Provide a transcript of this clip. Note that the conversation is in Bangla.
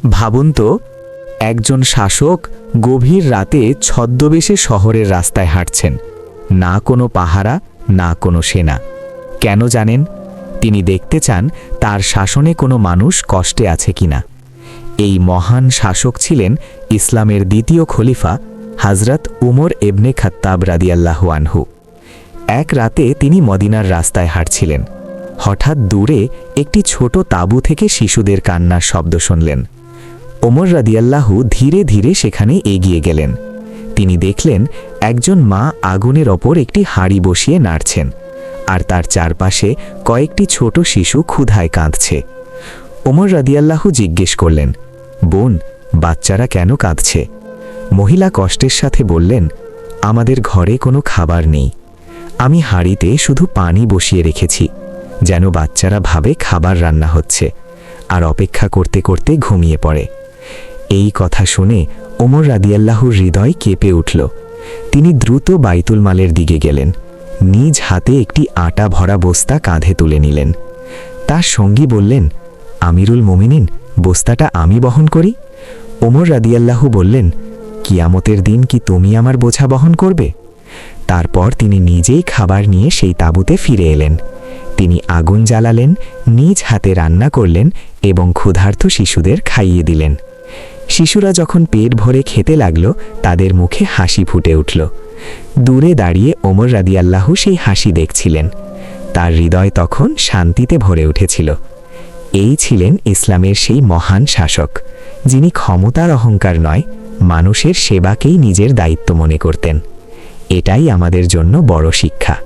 ভাবুন তো, একজন শাসক গভীর রাতে ছদ্মবেশে শহরের রাস্তায় হাঁটছেন, না কোনো পাহারা, না কোনো সেনা। কেন জানেন? তিনি দেখতে চান তার শাসনে কোনো মানুষ কষ্টে আছে কিনা। এই মহান শাসক ছিলেন ইসলামের দ্বিতীয় খলিফা হযরত উমর ইবনে খাত্তাব রাদিয়াল্লাহু আনহু। এক রাতে তিনি মদিনার রাস্তায় হাঁটছিলেন। হঠাৎ দূরে একটি ছোট তাঁবু থেকে শিশুদের কান্নার শব্দ শুনলেন। ওমর রাদিয়াল্লাহু ধীরে ধীরে সেখানে এগিয়ে গেলেন। তিনি দেখলেন একজন মা আগুনের ওপর একটি হাঁড়ি বসিয়ে নাড়ছেন, আর তার চারপাশে কয়েকটি ছোট শিশু ক্ষুধায় কাঁদছে। ওমর রাদিয়াল্লাহু জিজ্ঞেস করলেন, বোন, বাচ্চারা কেন কাঁদছে? মহিলা কষ্টের সাথে বললেন, আমাদের ঘরে কোনো খাবার নেই। আমি হাঁড়িতে শুধু পানি বসিয়ে রেখেছি, যেন বাচ্চারা ভাবে খাবার রান্না হচ্ছে, আর অপেক্ষা করতে করতে ঘুমিয়ে পড়ে। এই কথা শুনে ওমর রাদিয়াল্লাহুর হৃদয় কেঁপে উঠল। তিনি দ্রুত বাইতুল মালের দিকে গেলেন। নিজ হাতে একটি আটা ভরা বস্তা কাঁধে তুলে নিলেন। তার সঙ্গী বললেন, আমিরুল মোমিনিন, বস্তাটা আমি বহন করি। ওমর রাদিয়াল্লাহু বললেন, কিয়ামতের দিন কি তুমি আমার বোঝা বহন করবে? তারপর তিনি নিজেই খাবার নিয়ে সেই তাঁবুতে ফিরে এলেন। তিনি আগুন জ্বালালেন, নিজ হাতে রান্না করলেন এবং ক্ষুধার্ত শিশুদের খাইয়ে দিলেন। শিশুরা যখন পেট ভরে খেতে লাগল, তাদের মুখে হাসি ফুটে উঠল। দূরে দাঁড়িয়ে ওমর রাদিয়াল্লাহু সেই হাসি দেখছিলেন। তার হৃদয় তখন শান্তিতে ভরে উঠেছিল। এই ছিলেন ইসলামের সেই মহান শাসক, যিনি ক্ষমতার অহংকার নয়, মানুষের সেবাকেই নিজের দায়িত্ব মনে করতেন। এটাই আমাদের জন্য বড় শিক্ষা।